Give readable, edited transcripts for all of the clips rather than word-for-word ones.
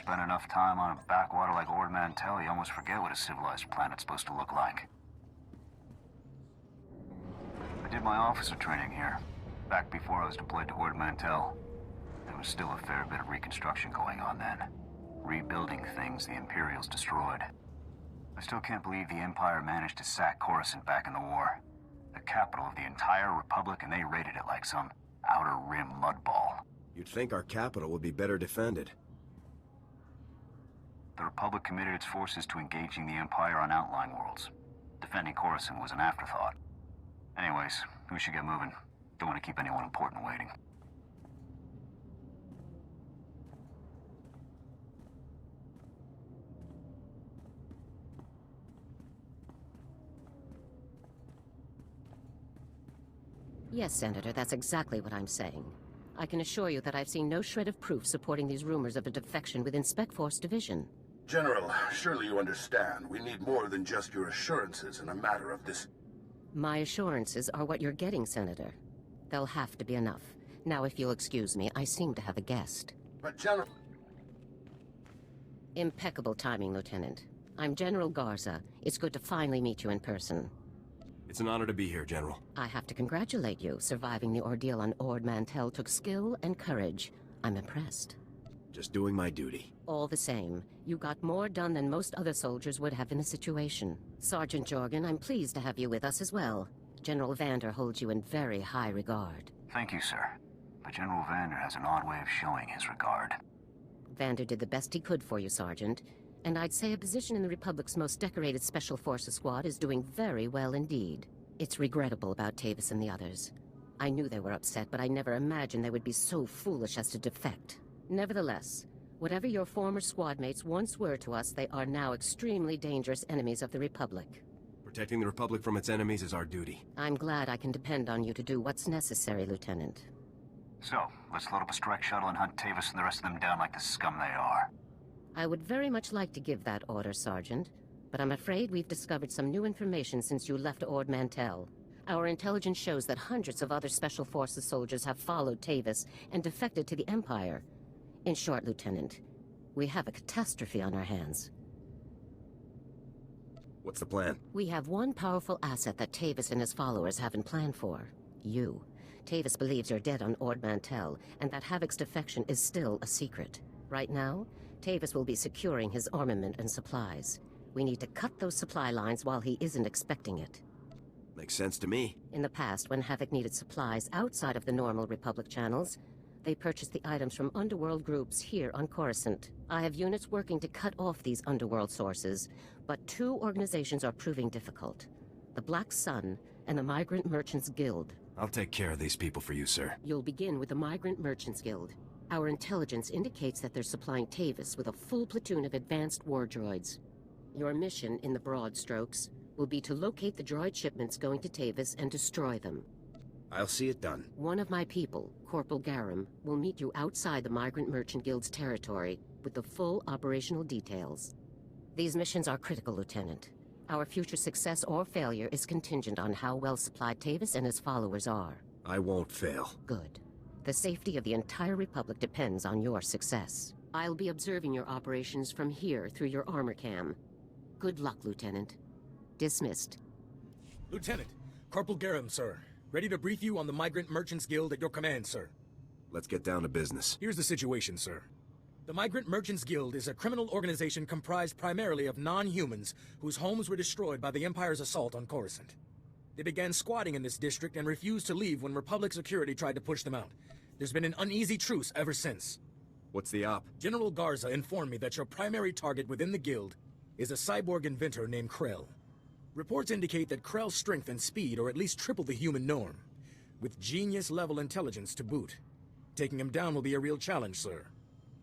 spend enough time on a backwater like Ord Mantell, you almost forget what a civilized planet's supposed to look like. I did my officer training here, back before I was deployed to Ord Mantell. There was still a fair bit of reconstruction going on then. Rebuilding things the Imperials destroyed. I still can't believe the Empire managed to sack Coruscant back in the war. The capital of the entire Republic, and they raided it like some outer rim mudball. You'd think our capital would be better defended. The Republic committed its forces to engaging the Empire on outlying worlds. Defending Coruscant was an afterthought. Anyways, we should get moving. Don't want to keep anyone important waiting. Yes, Senator, that's exactly what I'm saying. I can assure you that I've seen no shred of proof supporting these rumors of a defection within Spec Force Division. General, surely you understand. We need more than just your assurances in a matter of this. My assurances are what you're getting, Senator. They'll have to be enough. Now, if you'll excuse me, I seem to have a guest. But General... Impeccable timing, Lieutenant. I'm General Garza. It's good to finally meet you in person. It's an honor to be here, General. I have to congratulate you. Surviving the ordeal on Ord Mantell took skill and courage. I'm impressed. Just doing my duty. All the same, you got more done than most other soldiers would have in the situation. Sergeant Jorgen, I'm pleased to have you with us as well. General Vander holds you in very high regard. Thank you, sir. But General Vander has an odd way of showing his regard. Vander did the best he could for you, Sergeant. And I'd say a position in the Republic's most decorated Special Forces squad is doing very well indeed. It's regrettable about Tavis and the others. I knew they were upset, but I never imagined they would be so foolish as to defect. Nevertheless, whatever your former squad mates once were to us, they are now extremely dangerous enemies of the Republic. Protecting the Republic from its enemies is our duty. I'm glad I can depend on you to do what's necessary, Lieutenant. So, let's load up a strike shuttle and hunt Tavis and the rest of them down like the scum they are. I would very much like to give that order, Sergeant, but I'm afraid we've discovered some new information since you left Ord Mantell. Our intelligence shows that hundreds of other Special Forces soldiers have followed Tavis and defected to the Empire. In short, Lieutenant, we have a catastrophe on our hands. What's the plan? We have one powerful asset that Tavis and his followers haven't planned for. You. Tavis believes you're dead on Ord Mantell, and that Havoc's defection is still a secret. Right now, Tavis will be securing his armament and supplies. We need to cut those supply lines while he isn't expecting it. Makes sense to me. In the past, when Havoc needed supplies outside of the normal Republic channels, they purchased the items from underworld groups here on Coruscant. I have units working to cut off these underworld sources, but two organizations are proving difficult. The Black Sun and the Migrant Merchants Guild. I'll take care of these people for you, sir. You'll begin with the Migrant Merchants Guild. Our intelligence indicates that they're supplying Tavis with a full platoon of advanced war droids. Your mission, in the broad strokes, will be to locate the droid shipments going to Tavis and destroy them. I'll see it done. One of my people, Corporal Garum, will meet you outside the Migrant Merchant Guild's territory with the full operational details. These missions are critical, Lieutenant. Our future success or failure is contingent on how well supplied Tavis and his followers are. I won't fail. Good. The safety of the entire Republic depends on your success. I'll be observing your operations from here through your armor cam. Good luck, Lieutenant. Dismissed. Lieutenant, Corporal Garum, sir. Ready to brief you on the Migrant Merchants Guild at your command, sir. Let's get down to business. Here's the situation, sir. The Migrant Merchants Guild is a criminal organization comprised primarily of non-humans whose homes were destroyed by the Empire's assault on Coruscant. They began squatting in this district and refused to leave when Republic security tried to push them out. There's been an uneasy truce ever since. What's the op? General Garza informed me that your primary target within the guild is a cyborg inventor named Krell. Reports indicate that Krell's strength and speed are at least triple the human norm, with genius-level intelligence to boot. Taking him down will be a real challenge, sir.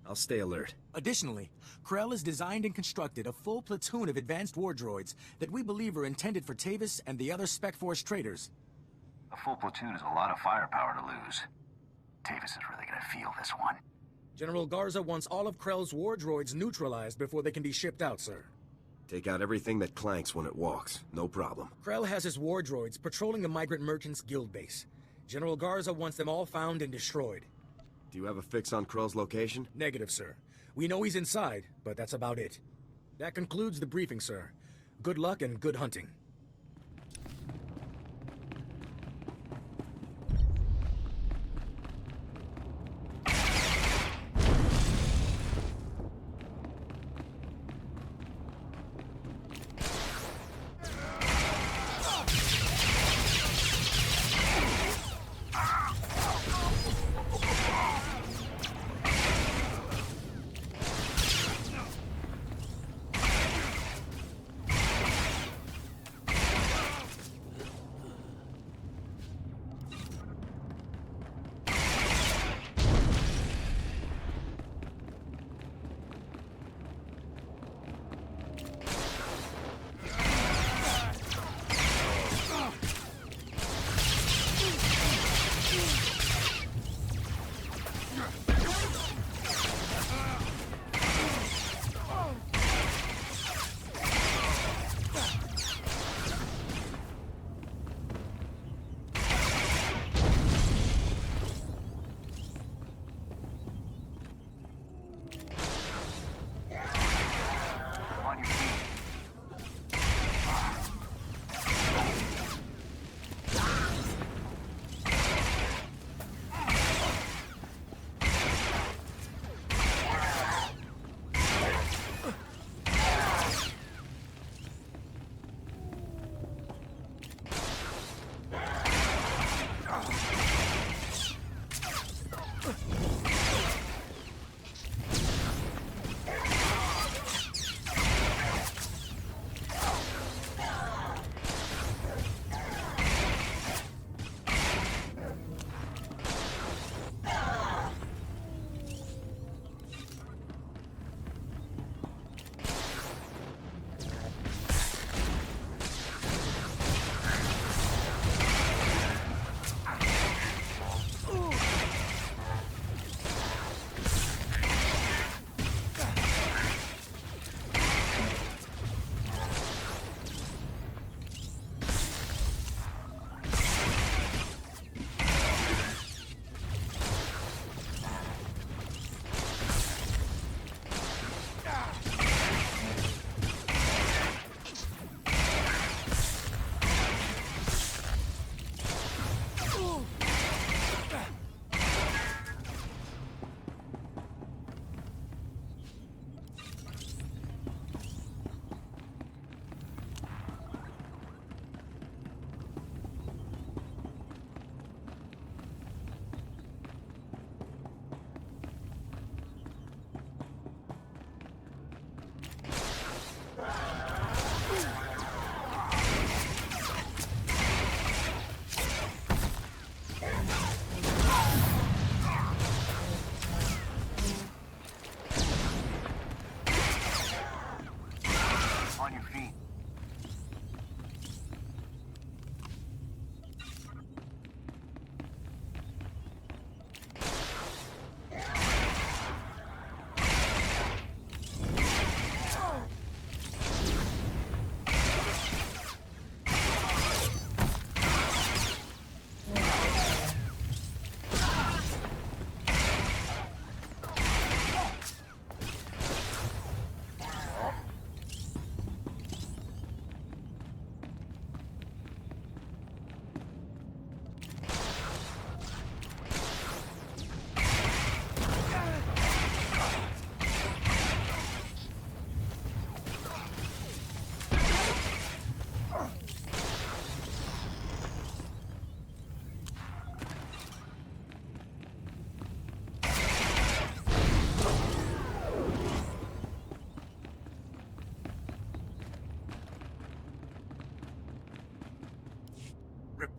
I'll stay alert. Additionally, Krell has designed and constructed a full platoon of advanced war droids that we believe are intended for Tavis and the other Spec Force traders. A full platoon is a lot of firepower to lose. Tavis is really gonna feel this one. General Garza wants all of Krell's war droids neutralized before they can be shipped out, sir. Take out everything that clanks when it walks. No problem. Krell has his war droids patrolling the Migrant Merchants Guild base. General Garza wants them all found and destroyed. Do you have a fix on Krell's location? Negative, sir. We know he's inside, but that's about it. That concludes the briefing, sir. Good luck and good hunting.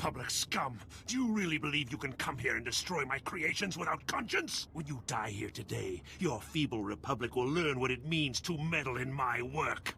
Republic scum! Do you really believe you can come here and destroy my creations without conscience? When you die here today, your feeble Republic will learn what it means to meddle in my work.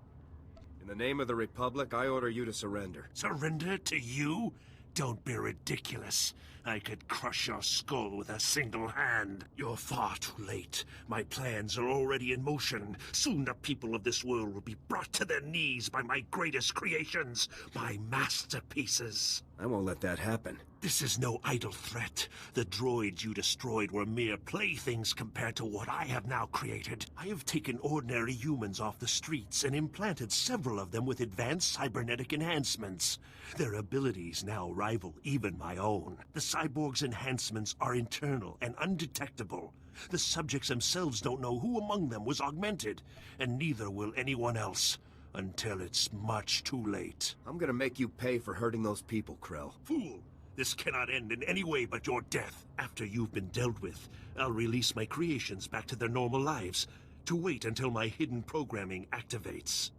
In the name of the Republic, I order you to surrender. Surrender to you? Don't be ridiculous. I could crush your skull with a single hand. You're far too late. My plans are already in motion. Soon the people of this world will be brought to their knees by my greatest creations, my masterpieces. I won't let that happen. This is no idle threat. The droids you destroyed were mere playthings compared to what I have now created. I have taken ordinary humans off the streets and implanted several of them with advanced cybernetic enhancements. Their abilities now rival even my own. The cyborgs' enhancements are internal and undetectable. The subjects themselves don't know who among them was augmented, and neither will anyone else. Until it's much too late. I'm gonna make you pay for hurting those people, Krell. Fool! This cannot end in any way but your death. After you've been dealt with, I'll release my creations back to their normal lives, to wait until my hidden programming activates.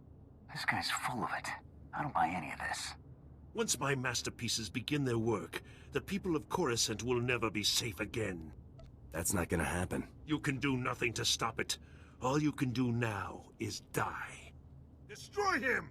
This guy's full of it. I don't buy any of this. Once my masterpieces begin their work, the people of Coruscant will never be safe again. That's not gonna happen. You can do nothing to stop it. All you can do now is die. Destroy him!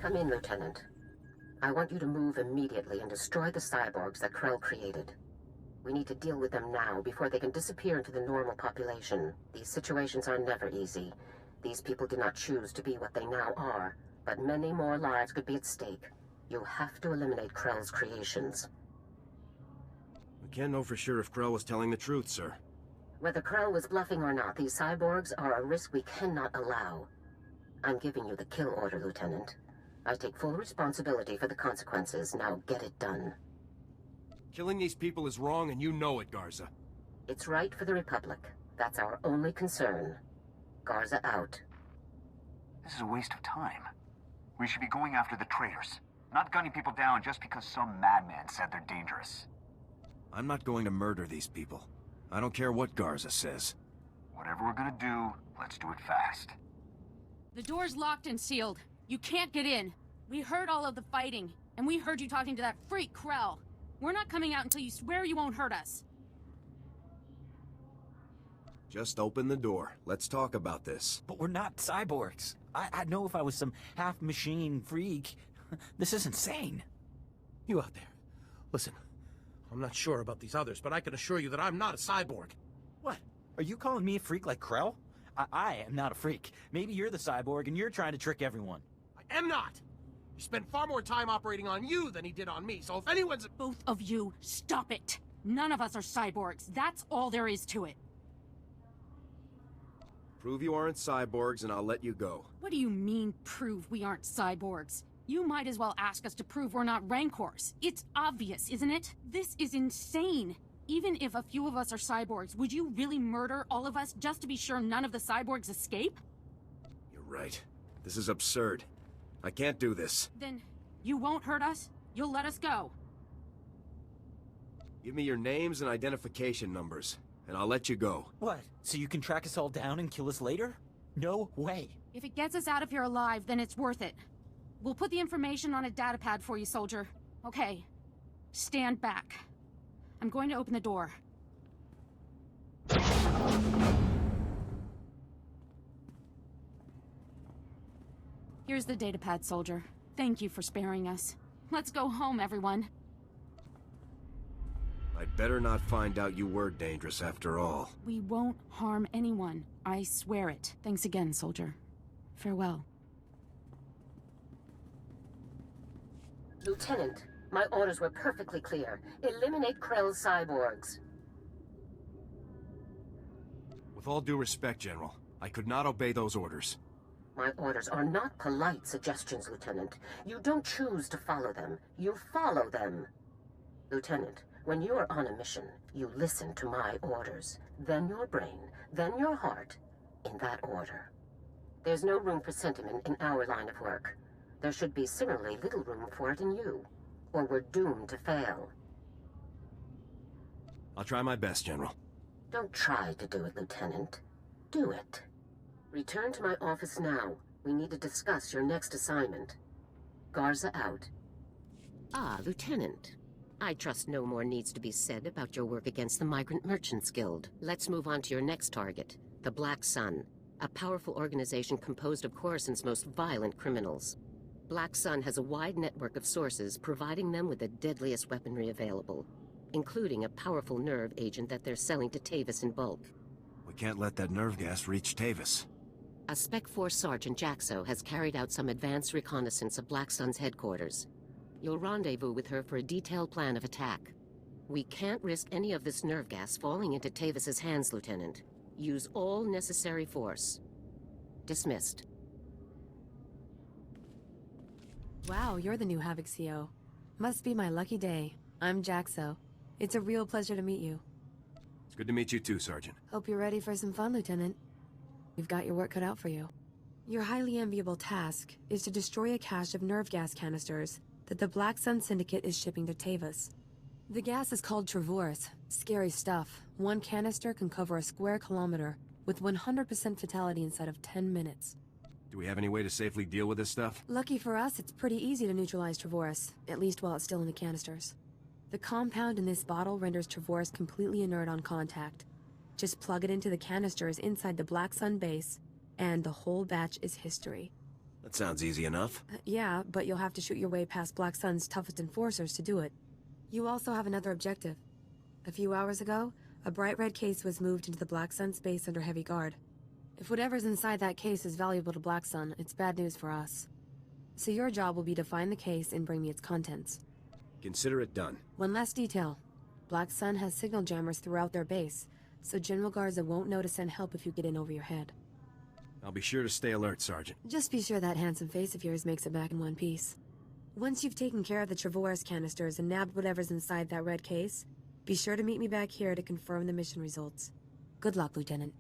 Come in, Lieutenant. I want you to move immediately and destroy the cyborgs that Krell created. We need to deal with them now before they can disappear into the normal population. These situations are never easy. These people did not choose to be what they now are, but many more lives could be at stake. You have to eliminate Krell's creations. We can't know for sure if Krell was telling the truth, sir. Whether Krell was bluffing or not, these cyborgs are a risk we cannot allow. I'm giving you the kill order, Lieutenant. I take full responsibility for the consequences. Now get it done. Killing these people is wrong, and you know it, Garza. It's right for the Republic. That's our only concern. Garza out. This is a waste of time. We should be going after the traitors, not gunning people down just because some madman said they're dangerous. I'm not going to murder these people. I don't care what Garza says. Whatever we're gonna do, let's do it fast. The door's locked and sealed. You can't get in. We heard all of the fighting, and we heard you talking to that freak Krell. We're not coming out until you swear you won't hurt us. Just open the door. Let's talk about this. But we're not cyborgs. I'd know if I was some half-machine freak. This is insane. You out there. Listen, I'm not sure about these others, but I can assure you that I'm not a cyborg. What? Are you calling me a freak like Krell? I am not a freak. Maybe you're the cyborg and you're trying to trick everyone. I am not! He spent far more time operating on you than he did on me, so if anyone's... Both of you, stop it! None of us are cyborgs. That's all there is to it. Prove you aren't cyborgs and I'll let you go. What do you mean, prove we aren't cyborgs? You might as well ask us to prove we're not Rancors. It's obvious, isn't it? This is insane. Even if a few of us are cyborgs, would you really murder all of us just to be sure none of the cyborgs escape? You're right. This is absurd. I can't do this. Then you won't hurt us? You'll let us go? Give me your names and identification numbers, and I'll let you go. What? So you can track us all down and kill us later? No way. If it gets us out of here alive, then it's worth it. We'll put the information on a datapad for you, soldier. Okay. Stand back. I'm going to open the door. Here's the datapad, soldier. Thank you for sparing us. Let's go home, everyone. I'd better not find out you were dangerous after all. We won't harm anyone. I swear it. Thanks again, soldier. Farewell. Lieutenant, my orders were perfectly clear. Eliminate Krell's cyborgs. With all due respect, General, I could not obey those orders. My orders are not polite suggestions, Lieutenant. You don't choose to follow them. You follow them. Lieutenant, When you are on a mission, you listen to my orders. Then your brain, then your heart, in that order. There's no room for sentiment in our line of work. There should be similarly little room for it in you, or we're doomed to fail. I'll try my best, General. Don't try to do it, Lieutenant. Do it. Return to my office now. We need to discuss your next assignment. Garza out. Ah, Lieutenant. I trust no more needs to be said about your work against the Migrant Merchants Guild. Let's move on to your next target, the Black Sun, a powerful organization composed of Coruscant's most violent criminals. Black Sun has a wide network of sources providing them with the deadliest weaponry available, including a powerful nerve agent that they're selling to Tavis in bulk. We can't let that nerve gas reach Tavis. A Spec Force Sergeant Jaxo has carried out some advanced reconnaissance of Black Sun's headquarters. You'll rendezvous with her for a detailed plan of attack. We can't risk any of this nerve gas falling into Tavis's hands, Lieutenant. Use all necessary force. Dismissed. Wow, you're the new Havoc CO. Must be my lucky day. I'm Jaxo. It's a real pleasure to meet you. It's good to meet you too, Sergeant. Hope you're ready for some fun, Lieutenant. You've got your work cut out for you. Your highly enviable task is to destroy a cache of nerve gas canisters that the Black Sun Syndicate is shipping to Tavis. The gas is called Travorus. Scary stuff. One canister can cover a square kilometer with 100% fatality inside of 10 minutes. Do we have any way to safely deal with this stuff? Lucky for us, it's pretty easy to neutralize Travorus, at least while it's still in the canisters. The compound in this bottle renders Travorus completely inert on contact. Just plug it into the canisters inside the Black Sun base, and the whole batch is history. That sounds easy enough. Yeah, but you'll have to shoot your way past Black Sun's toughest enforcers to do it. You also have another objective. A few hours ago, a bright red case was moved into the Black Sun space under heavy guard. If whatever's inside that case is valuable to Black Sun, it's bad news for us. So your job will be to find the case and bring me its contents. Consider it done. One last detail. Black Sun has signal jammers throughout their base, so General Garza won't know to send help if you get in over your head. I'll be sure to stay alert, Sergeant. Just be sure that handsome face of yours makes it back in one piece. Once you've taken care of the Travorus canisters and nabbed whatever's inside that red case, be sure to meet me back here to confirm the mission results. Good luck, Lieutenant.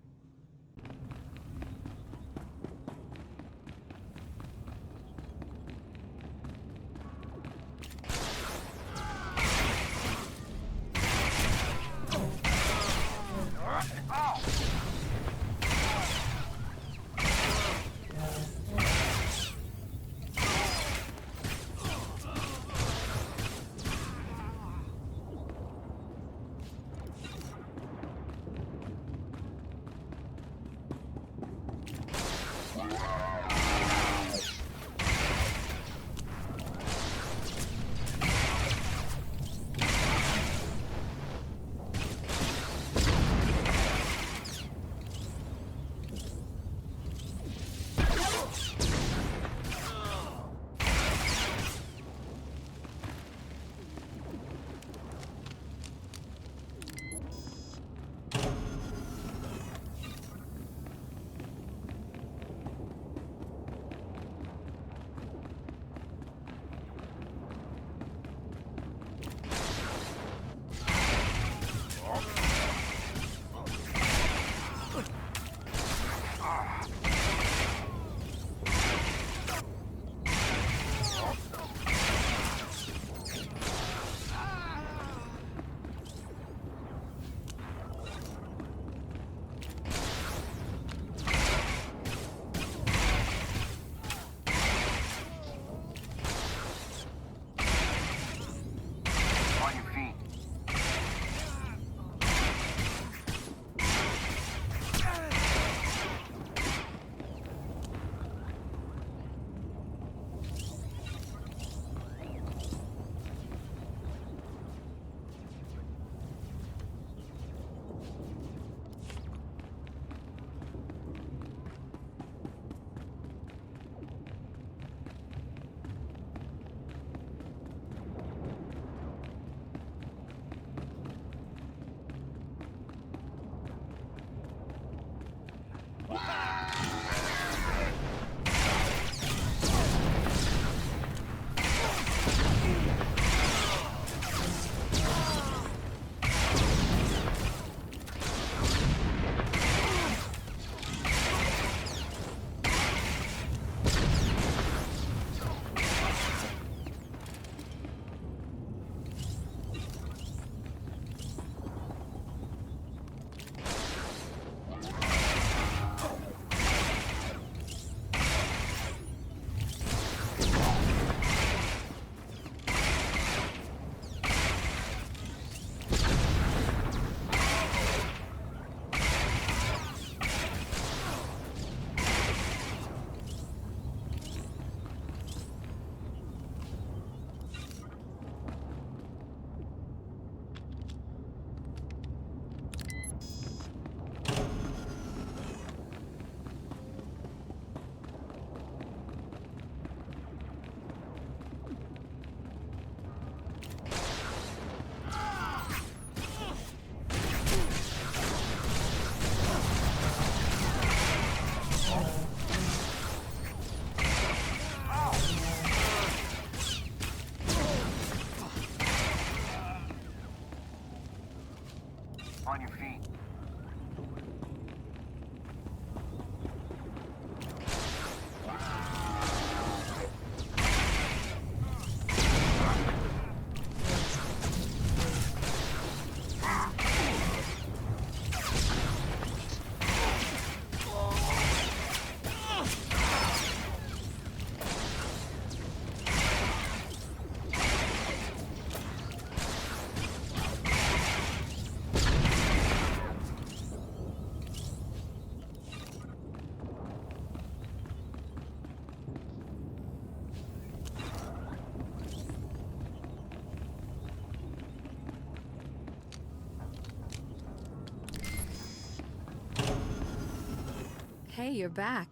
Hey, you're back.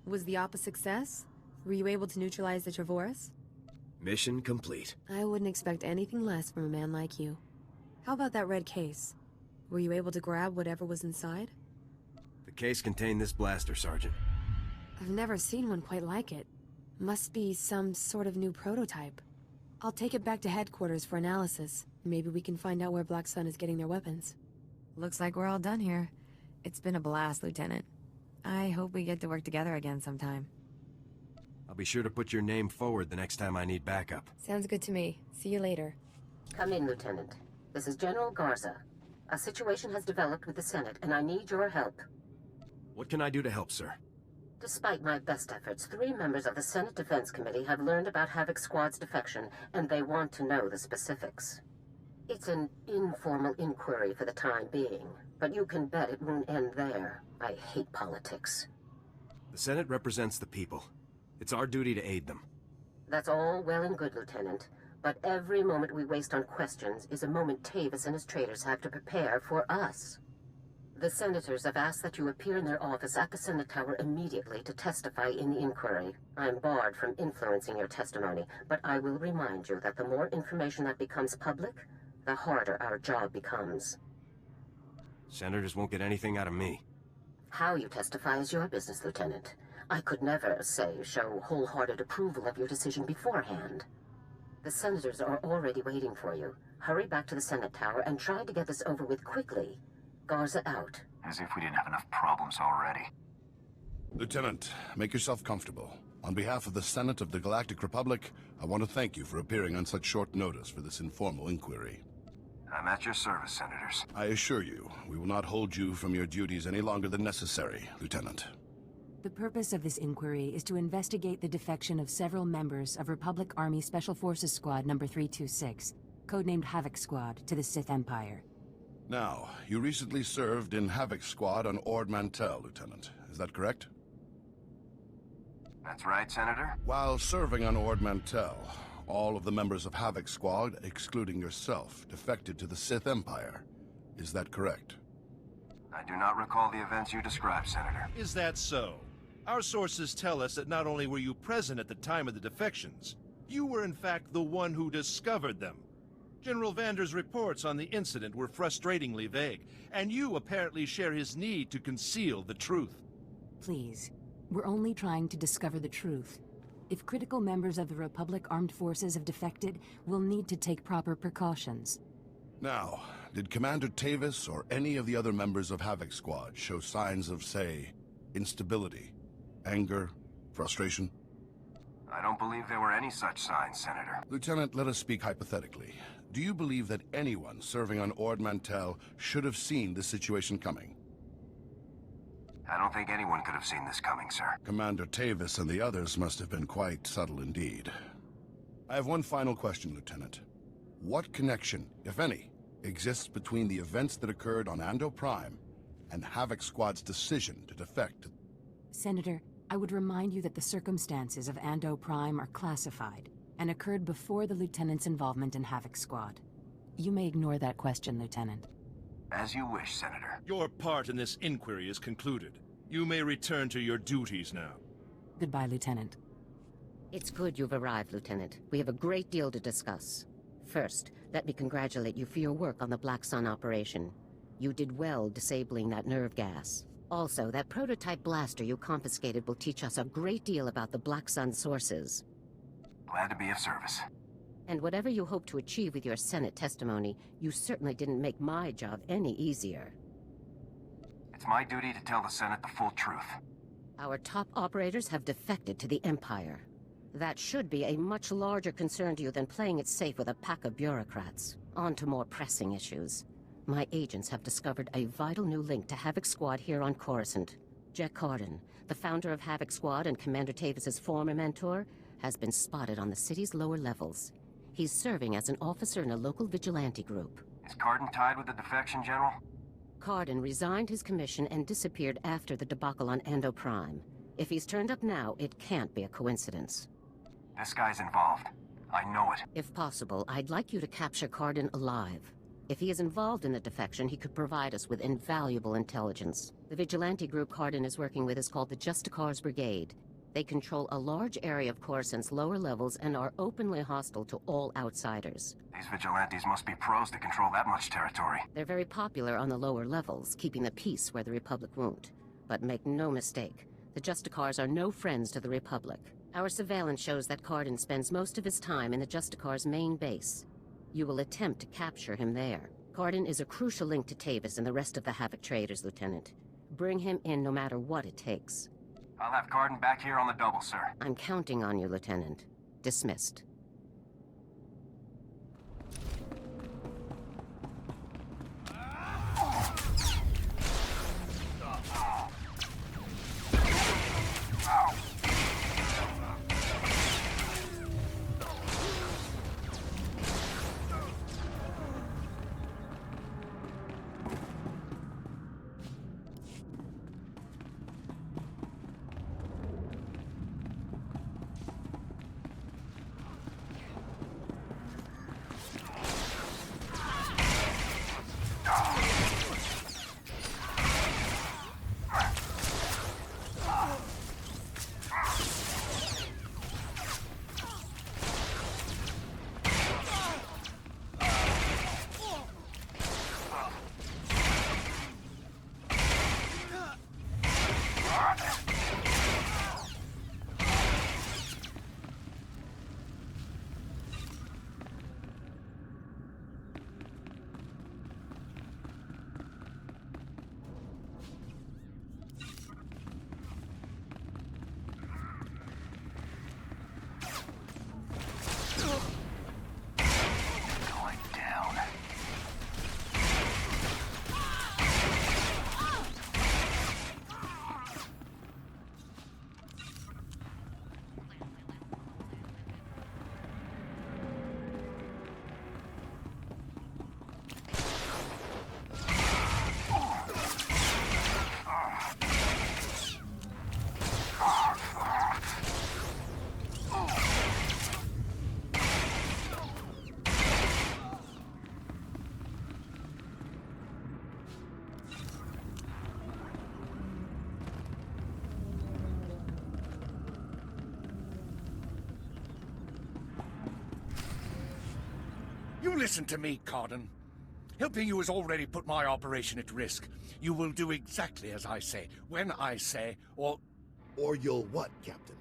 Was the op a success? Were you able to neutralize the Travorus? Mission complete. I wouldn't expect anything less from a man like you. How about that red case? Were you able to grab whatever was inside? The case contained this blaster, Sergeant. I've never seen one quite like it. Must be some sort of new prototype. I'll take it back to headquarters for analysis. Maybe we can find out where Black Sun is getting their weapons. Looks like we're all done here. It's been a blast, Lieutenant. I hope we get to work together again sometime. I'll be sure to put your name forward the next time I need backup. Sounds good to me. See you later. Come in, Lieutenant. This is General Garza. A situation has developed with the Senate, and I need your help. What can I do to help, sir? Despite my best efforts, 3 members of the Senate Defense Committee have learned about Havoc Squad's defection, and they want to know the specifics. It's an informal inquiry for the time being, but you can bet it won't end there. I hate politics. The Senate represents the people. It's our duty to aid them. That's all well and good, Lieutenant. But every moment we waste on questions is a moment Tavis and his traitors have to prepare for us. The senators have asked that you appear in their office at the Senate Tower immediately to testify in the inquiry. I'm barred from influencing your testimony, but I will remind you that the more information that becomes public, the harder our job becomes. Senators won't get anything out of me. How you testify is your business, Lieutenant. I could never, show wholehearted approval of your decision beforehand. The senators are already waiting for you. Hurry back to the Senate Tower and try to get this over with quickly. Garza out. As if we didn't have enough problems already. Lieutenant, make yourself comfortable. On behalf of the Senate of the Galactic Republic, I want to thank you for appearing on such short notice for this informal inquiry. I'm at your service, Senators. I assure you, we will not hold you from your duties any longer than necessary, Lieutenant. The purpose of this inquiry is to investigate the defection of several members of Republic Army Special Forces Squad number 326, codenamed Havoc Squad, to the Sith Empire. Now, you recently served in Havoc Squad on Ord Mantell, Lieutenant. Is that correct? That's right, Senator. While serving on Ord Mantell, all of the members of Havoc Squad, excluding yourself, defected to the Sith Empire. Is that correct? I do not recall the events you described, Senator. Is that so? Our sources tell us that not only were you present at the time of the defections, you were in fact the one who discovered them. General Vander's reports on the incident were frustratingly vague, and you apparently share his need to conceal the truth. Please, we're only trying to discover the truth. If critical members of the Republic Armed Forces have defected, we'll need to take proper precautions. Now, did Commander Tavis or any of the other members of Havoc Squad show signs of, say, instability, anger, frustration? I don't believe there were any such signs, Senator. Lieutenant, let us speak hypothetically. Do you believe that anyone serving on Ord Mantell should have seen this situation coming? I don't think anyone could have seen this coming, sir. Commander Tavis and the others must have been quite subtle indeed. I have one final question, Lieutenant. What connection, if any, exists between the events that occurred on Ando Prime and Havoc Squad's decision to defect? Senator, I would remind you that the circumstances of Ando Prime are classified and occurred before the Lieutenant's involvement in Havoc Squad. You may ignore that question, Lieutenant. As you wish, Senator. Your part in this inquiry is concluded. You may return to your duties now. Goodbye, Lieutenant. It's good you've arrived, Lieutenant. We have a great deal to discuss. First, let me congratulate you for your work on the Black Sun operation. You did well disabling that nerve gas. Also, that prototype blaster you confiscated will teach us a great deal about the Black Sun sources. Glad to be of service. And whatever you hope to achieve with your Senate testimony, you certainly didn't make my job any easier. It's my duty to tell the Senate the full truth. Our top operators have defected to the Empire. That should be a much larger concern to you than playing it safe with a pack of bureaucrats. On to more pressing issues. My agents have discovered a vital new link to Havoc Squad here on Coruscant. Jack Cardin, the founder of Havoc Squad and Commander Tavis's former mentor, has been spotted on the city's lower levels. He's serving as an officer in a local vigilante group. Is Cardin tied with the defection, General? Cardin resigned his commission and disappeared after the debacle on Ando Prime. If he's turned up now, it can't be a coincidence. This guy's involved. I know it. If possible, I'd like you to capture Cardin alive. If he is involved in the defection, he could provide us with invaluable intelligence. The vigilante group Cardin is working with is called the Justicars Brigade. They control a large area of Coruscant's lower levels and are openly hostile to all outsiders. These vigilantes must be pros to control that much territory. They're very popular on the lower levels, keeping the peace where the Republic won't. But make no mistake, the Justicars are no friends to the Republic. Our surveillance shows that Cardin spends most of his time in the Justicars' main base. You will attempt to capture him there. Cardin is a crucial link to Tavis and the rest of the Havoc traders, Lieutenant. Bring him in no matter what it takes. I'll have Cardin back here on the double, sir. I'm counting on you, Lieutenant. Dismissed. You listen to me, Cardin. Helping you has already put my operation at risk. You will do exactly as I say, when I say, or... Or you'll what, Captain?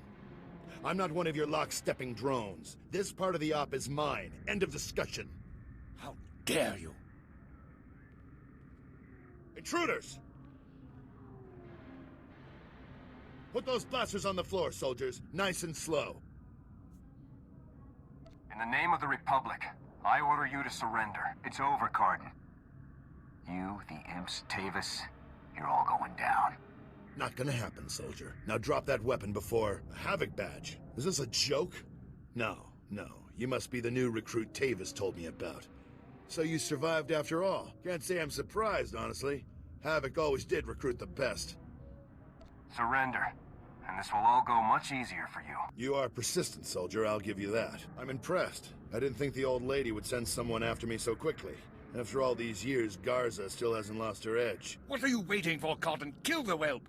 I'm not one of your lock-stepping drones. This part of the op is mine. End of discussion. How dare you? Intruders! Put those blasters on the floor, soldiers. Nice and slow. In the name of the Republic, I order you to surrender. It's over, Cardin. You, the imps, Tavis, you're all going down. Not gonna happen, soldier. Now drop that weapon before... A Havoc badge? Is this a joke? No. You must be the new recruit Tavis told me about. So you survived after all. Can't say I'm surprised, honestly. Havoc always did recruit the best. Surrender, and this will all go much easier for you. You are persistent, soldier, I'll give you that. I'm impressed. I didn't think the old lady would send someone after me so quickly. After all these years, Garza still hasn't lost her edge. What are you waiting for, Cardin? Kill the whelp!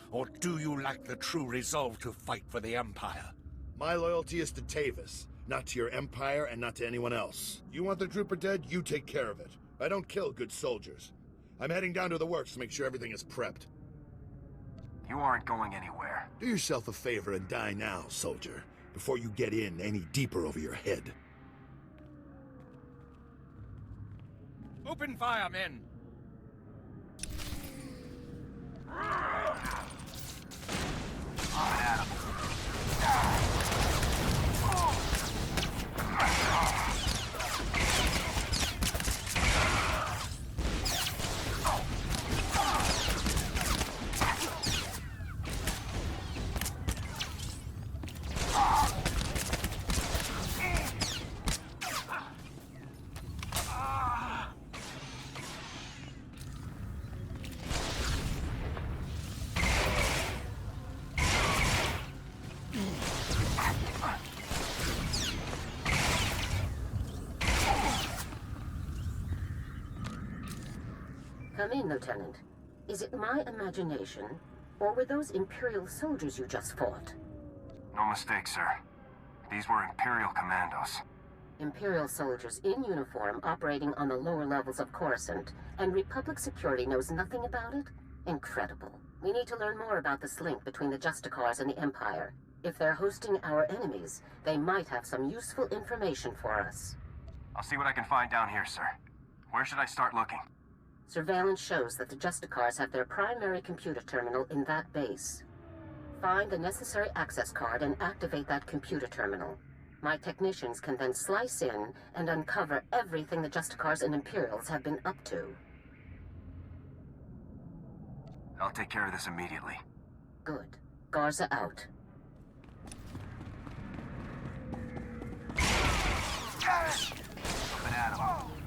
Or do you lack the true resolve to fight for the Empire? My loyalty is to Tavis, not to your Empire and not to anyone else. You want the trooper dead? You take care of it. I don't kill good soldiers. I'm heading down to the works to make sure everything is prepped. You aren't going anywhere. Do yourself a favor and die now, soldier, before you get in any deeper over your head. Open fire, men! Come in, Lieutenant. Is it my imagination, or were those Imperial soldiers you just fought? No mistake, sir. These were Imperial commandos. Imperial soldiers in uniform operating on the lower levels of Coruscant, and Republic security knows nothing about it? Incredible. We need to learn more about this link between the Justicars and the Empire. If they're hosting our enemies, they might have some useful information for us. I'll see what I can find down here, sir. Where should I start looking? Surveillance shows that the Justicars have their primary computer terminal in that base. Find the necessary access card and activate that computer terminal. My technicians can then slice in and uncover everything the Justicars and Imperials have been up to. I'll take care of this immediately. Good. Garza out. Up and at 'em.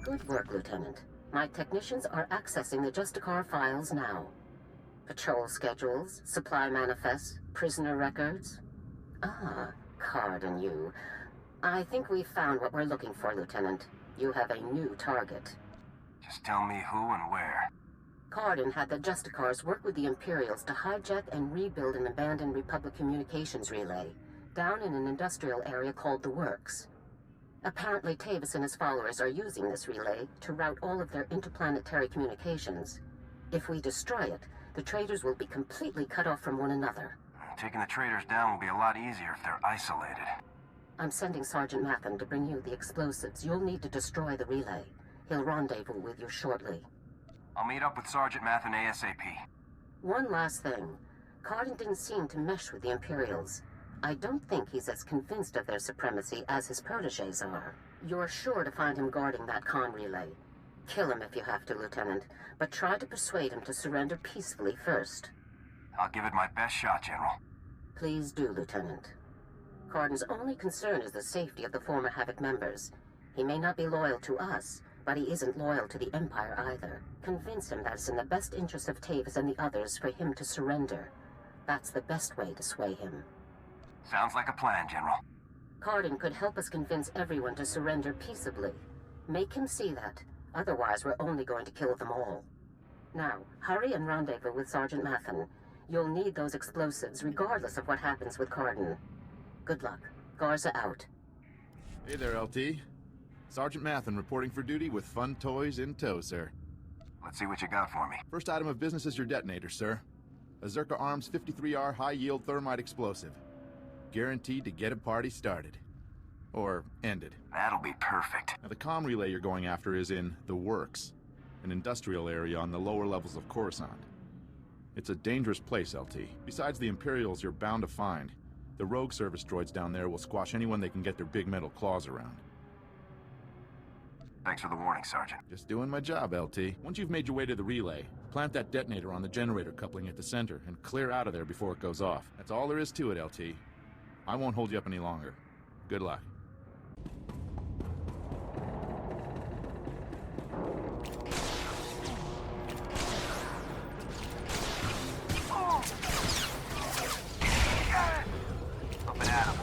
Good work, Lieutenant. My technicians are accessing the Justicar files now. Patrol schedules, supply manifests, prisoner records. Ah, Card and you. I think we've found what we're looking for, Lieutenant. You have a new target. Just tell me who and where. Cardin had the Justicars work with the Imperials to hijack and rebuild an abandoned Republic communications relay down in an industrial area called the Works. Apparently, Tavis and his followers are using this relay to route all of their interplanetary communications. If we destroy it, the traitors will be completely cut off from one another. Taking the traitors down will be a lot easier if they're isolated. I'm sending Sergeant Mathen to bring you the explosives. You'll need to destroy the relay. He'll rendezvous with you shortly. I'll meet up with Sergeant Mathen ASAP. One last thing. Cardin didn't seem to mesh with the Imperials. I don't think he's as convinced of their supremacy as his protégés are. You're sure to find him guarding that con relay. Kill him if you have to, Lieutenant, but try to persuade him to surrender peacefully first. I'll give it my best shot, General. Please do, Lieutenant. Cardin's only concern is the safety of the former Havoc members. He may not be loyal to us, but he isn't loyal to the Empire either. Convince him that it's in the best interest of Tavis and the others for him to surrender. That's the best way to sway him. Sounds like a plan, General. Cardin could help us convince everyone to surrender peaceably. Make him see that. Otherwise, we're only going to kill them all. Now, hurry and rendezvous with Sergeant Mathen. You'll need those explosives, regardless of what happens with Cardin. Good luck. Garza out. Hey there, LT. Sergeant Mathen reporting for duty with fun toys in tow, sir. Let's see what you got for me. First item of business is your detonator, sir. A Zerka Arms 53R high-yield thermite explosive. Guaranteed to get a party started. Or ended. That'll be perfect. Now, the comm relay you're going after is in the Works, an industrial area on the lower levels of Coruscant. It's a dangerous place, LT. Besides the Imperials you're bound to find, the rogue service droids down there will squash anyone they can get their big metal claws around. Thanks for the warning, Sergeant. Just doing my job, LT. Once you've made your way to the relay, plant that detonator on the generator coupling at the center and clear out of there before it goes off. That's all there is to it, LT. I won't hold you up any longer. Good luck. Up and at him.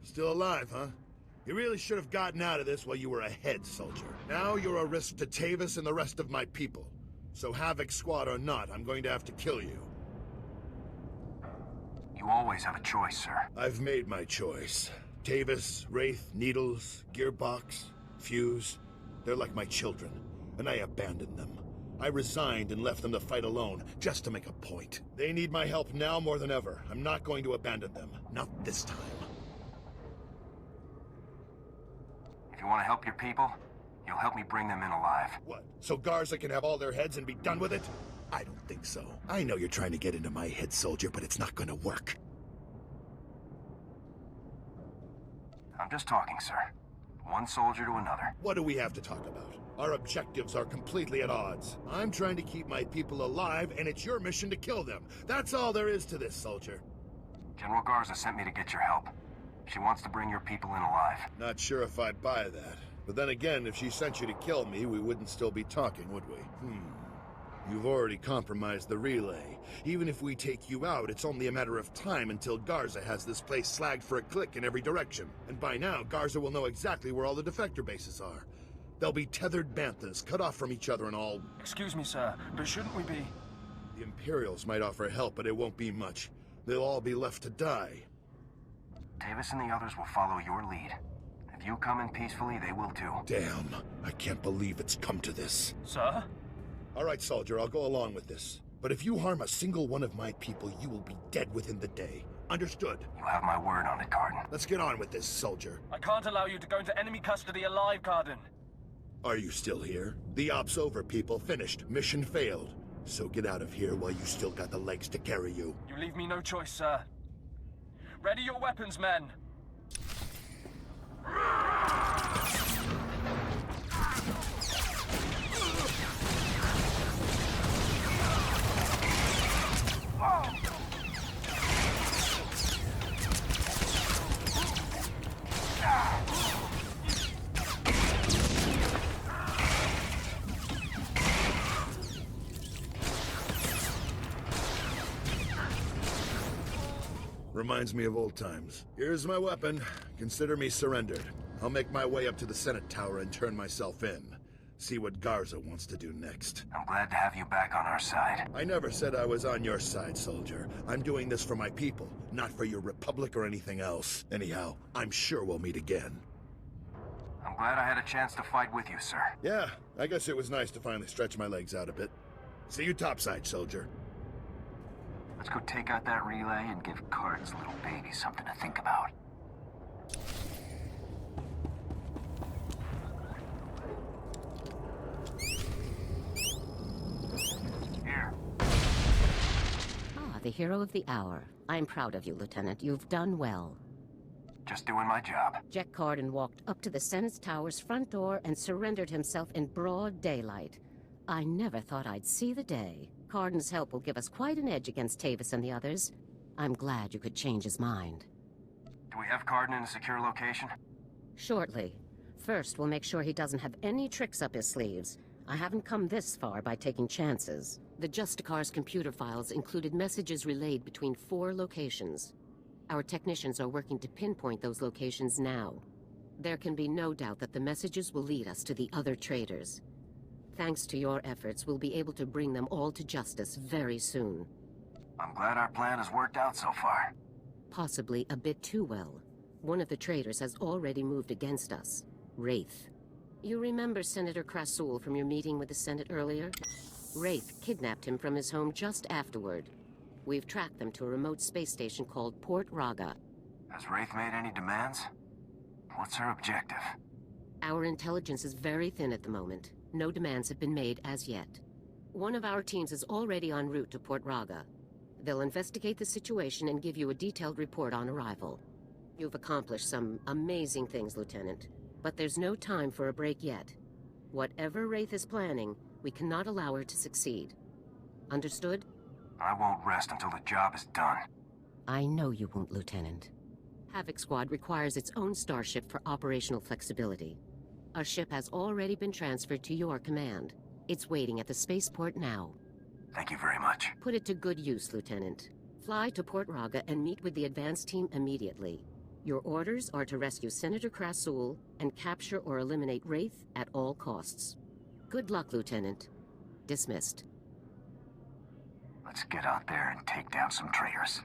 Still alive, huh? You really should have gotten out of this while you were ahead, soldier. Now you're a risk to Tavis and the rest of my people. So Havoc Squad or not, I'm going to have to kill you. You always have a choice, sir. I've made my choice. Tavis, Wraith, Needles, Gearbox, Fuse. They're like my children, and I abandoned them. I resigned and left them to fight alone, just to make a point. They need my help now more than ever. I'm not going to abandon them. Not this time. If you want to help your people, you'll help me bring them in alive. What? So Garza can have all their heads and be done with it? I don't think so. I know you're trying to get into my head, soldier, but it's not going to work. I'm just talking, sir. One soldier to another. What do we have to talk about? Our objectives are completely at odds. I'm trying to keep my people alive, and it's your mission to kill them. That's all there is to this, soldier. General Garza sent me to get your help. She wants to bring your people in alive. Not sure if I'd buy that. But then again, if she sent you to kill me, we wouldn't still be talking, would we? You've already compromised the relay. Even if we take you out, it's only a matter of time until Garza has this place slagged for a click in every direction. And by now, Garza will know exactly where all the defector bases are. They'll be tethered banthas, cut off from each other and all... Excuse me, sir, but shouldn't we be... The Imperials might offer help, but it won't be much. They'll all be left to die. Tavis and the others will follow your lead. If you come in peacefully, they will too. Damn, I can't believe it's come to this. Sir? All right, soldier, I'll go along with this. But if you harm a single one of my people, you will be dead within the day. Understood? You have my word on it, Cardin. Let's get on with this, soldier. I can't allow you to go into enemy custody alive, Cardin. Are you still here? The op's over, people. Finished. Mission failed. So get out of here while you still got the legs to carry you. You leave me no choice, sir. Ready your weapons, men! Reminds me of old times. Here's my weapon. Consider me surrendered. I'll make my way up to the Senate Tower and turn myself in. See what Garza wants to do next. I'm glad to have you back on our side. I never said I was on your side, soldier. I'm doing this for my people, not for your republic or anything else. Anyhow, I'm sure we'll meet again. I'm glad I had a chance to fight with you, sir. Yeah, I guess it was nice to finally stretch my legs out a bit. See you topside, soldier. Let's go take out that relay and give Cardin's little baby something to think about. Here. Ah, the hero of the hour. I'm proud of you, Lieutenant. You've done well. Just doing my job. Jack Cardin walked up to the Senate Tower's front door and surrendered himself in broad daylight. I never thought I'd see the day. Cardin's help will give us quite an edge against Tavis and the others. I'm glad you could change his mind. Do we have Cardin in a secure location? Shortly. First, we'll make sure he doesn't have any tricks up his sleeves. I haven't come this far by taking chances. The Justicar's computer files included messages relayed between 4 locations. Our technicians are working to pinpoint those locations now. There can be no doubt that the messages will lead us to the other traitors. Thanks to your efforts, we'll be able to bring them all to justice very soon. I'm glad our plan has worked out so far. Possibly a bit too well. One of the traitors has already moved against us. Wraith. You remember Senator Krasul from your meeting with the Senate earlier? Wraith kidnapped him from his home just afterward. We've tracked them to a remote space station called Port Raga. Has Wraith made any demands? What's her objective? Our intelligence is very thin at the moment. No demands have been made as yet. One of our teams is already en route to Port Raga. They'll investigate the situation and give you a detailed report on arrival. You've accomplished some amazing things, Lieutenant. But there's no time for a break yet. Whatever Wraith is planning, we cannot allow her to succeed. Understood? I won't rest until the job is done. I know you won't, Lieutenant. Havoc Squad requires its own starship for operational flexibility. A ship has already been transferred to your command. It's waiting at the spaceport now. Thank you very much. Put it to good use, Lieutenant. Fly to Port Raga and meet with the advance team immediately. Your orders are to rescue Senator Krasul and capture or eliminate Wraith at all costs. Good luck, Lieutenant. Dismissed. Let's get out there and take down some traitors.